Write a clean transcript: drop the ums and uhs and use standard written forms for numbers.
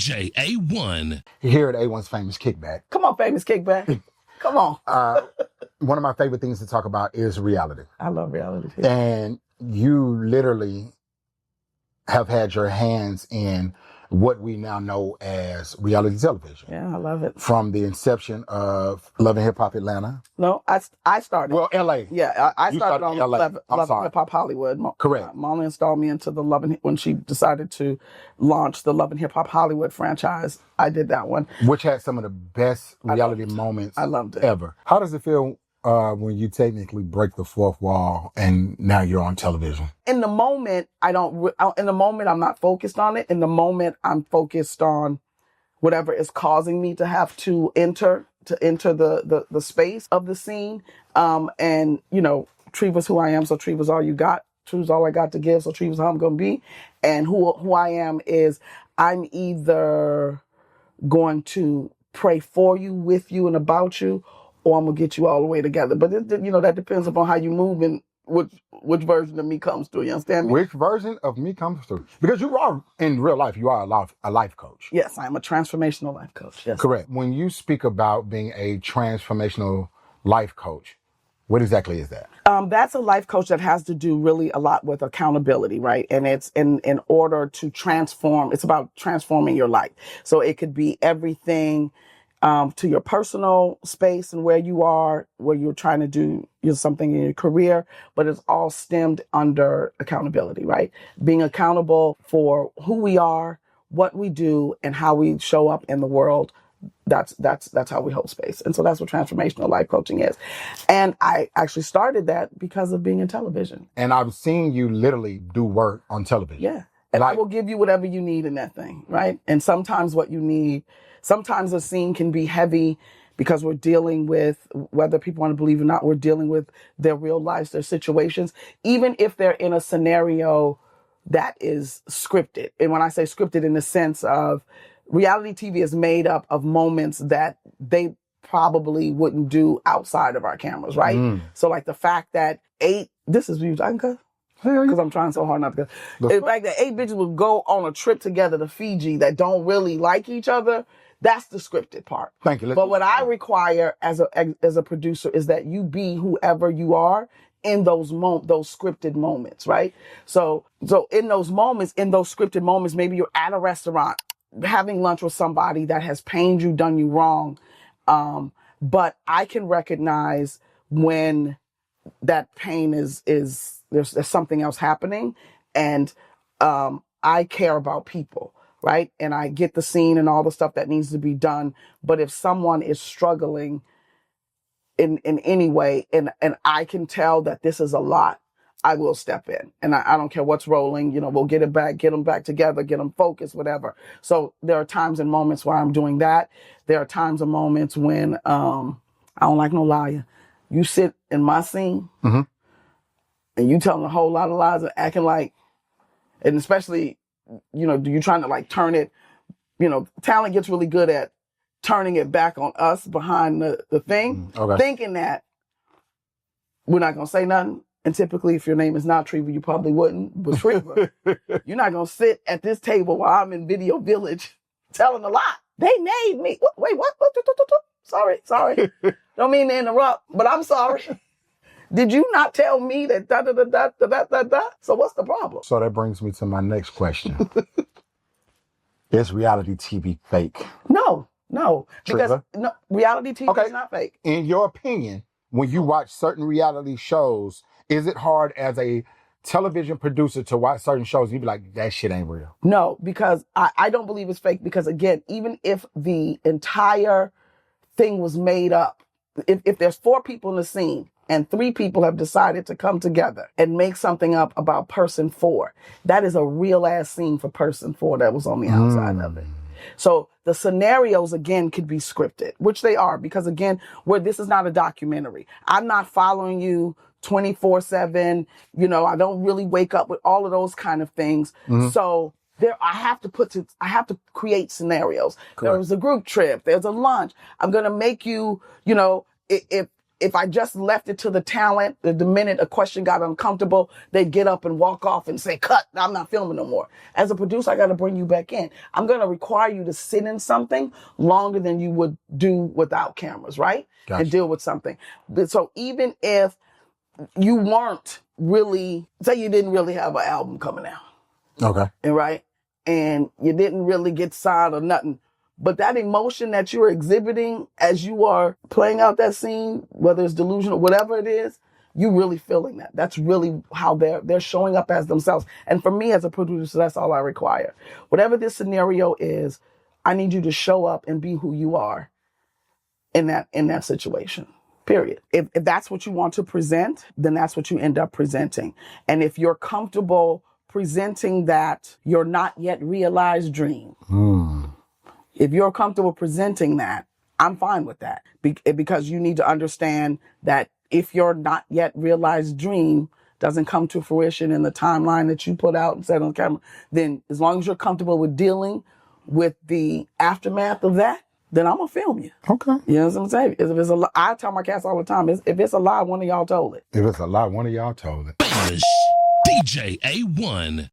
DJ AOne. Here at AOne's Famous Kickback. Come on, Famous Kickback. Come on. One of my favorite things to talk about is reality. I love reality. And you literally have had your hands in what we now know as reality television. Yeah, I love it. From the inception of Love and Hip Hop Atlanta. No, I started. Well, LA. Yeah, I started on LA. Love and Hip Hop Hollywood. Correct. Molly installed me into the when she decided to launch the Love and Hip Hop Hollywood franchise. I did that one. Which had some of the best reality moments I loved it. Ever. How does it feel when you technically break the fourth wall and now you're on television? In the moment, I'm not focused on it. In the moment, I'm focused on whatever is causing me to have to enter the space of the scene. And, you know, Treiva's who I am, so Treiva's all you got. Treiva's all I got to give, so Treiva's how I'm going to be. And who I am is I'm either going to pray for you, with you, and about you, or I'm going to get you all the way together. But, that depends upon how you move and which version of me comes through. You understand me? Which version of me comes through? Because you are, in real life, you are a life coach. Yes, I'm a transformational life coach. Yes. Correct. When you speak about being a transformational life coach, what exactly is that? That's a life coach that has to do really a lot with accountability, right? And it's in order to transform, it's about transforming your life. So it could be everything to your personal space and where you are, where you're trying to do something in your career, but it's all stemmed under accountability, right? Being accountable for who we are, what we do, and how we show up in the world. That's how we hold space. And so that's what transformational life coaching is. And I actually started that because of being in television. And I've seen you literally do work on television. Yeah. And I will give you whatever you need in that thing, right? And sometimes what you need, sometimes a scene can be heavy because we're dealing with, whether people want to believe or not, we're dealing with their real lives, their situations, even if they're in a scenario that is scripted. And when I say scripted in the sense of reality TV is made up of moments that they probably wouldn't do outside of our cameras, right? So like the fact that this is you, I can cuss? Because I'm trying so hard not to cuss. The fact that 8 bitches would go on a trip together to Fiji that don't really like each other, that's the scripted part. Thank you. But what I require as a producer is that you be whoever you are in those scripted moments, right? So in those moments, in those scripted moments, maybe you're at a restaurant having lunch with somebody that has pained you, done you wrong. But I can recognize when that pain is there's something else happening, and I care about people. Right. And I get the scene and all the stuff that needs to be done. But if someone is struggling in any way, and I can tell that this is a lot, I will step in. And I don't care what's rolling, we'll get them back together, get them focused, whatever. So there are times and moments where I'm doing that. There are times and moments when I don't like no liar. You sit in my scene and you telling a whole lot of lies and acting like, and especially, you're trying to like turn it, talent gets really good at turning it back on us behind the thing, thinking that we're not going to say nothing. And typically, if your name is not Treiva, you probably wouldn't. But Treiva, you're not going to sit at this table while I'm in Video Village telling a lie. They made me. Wait, what? Sorry. Don't mean to interrupt, but I'm sorry. Did you not tell me that da-da-da-da-da-da-da-da? So what's the problem? So that brings me to my next question. Is reality TV fake? No. Because Treiva? Reality TV is not fake. In your opinion, when you watch certain reality shows, is it hard as a television producer to watch certain shows and you be like, that shit ain't real? No, because I don't believe it's fake. Because again, even if the entire thing was made up, if there's 4 people in the scene, and 3 people have decided to come together and make something up about person 4. That is a real ass scene for person 4 that was on the outside of it. So the scenarios, again, could be scripted, which they are, because again, this is not a documentary. I'm not following you 24/7. I don't really wake up with all of those kind of things. So I have to create scenarios. Correct. There was a group trip. There's a lunch. I'm going to make you, if if I just left it to the talent, the minute a question got uncomfortable, they'd get up and walk off and say, cut, I'm not filming no more. As a producer, I got to bring you back in. I'm going to require you to sit in something longer than you would do without cameras, right? Gotcha. And deal with something. So even if you weren't really, say you didn't really have an album coming out. Okay. And right? And you didn't really get signed or nothing. But that emotion that you're exhibiting as you are playing out that scene, whether it's delusional, whatever it is, you really feeling that. That's really how they're showing up as themselves. And for me as a producer, that's all I require. Whatever this scenario is, I need you to show up and be who you are in that situation. Period. If that's what you want to present, then that's what you end up presenting. And if you're comfortable presenting that you're not yet realized dream, if you're comfortable presenting that, I'm fine with that. Because you need to understand that if your not yet realized dream doesn't come to fruition in the timeline that you put out and said on camera, then as long as you're comfortable with dealing with the aftermath of that, then I'm going to film you. Okay. You know what I'm saying? If it's a lie, I tell my cats all the time, if it's a lie, one of y'all told it. If it's a lie, one of y'all told it. DJ AOne.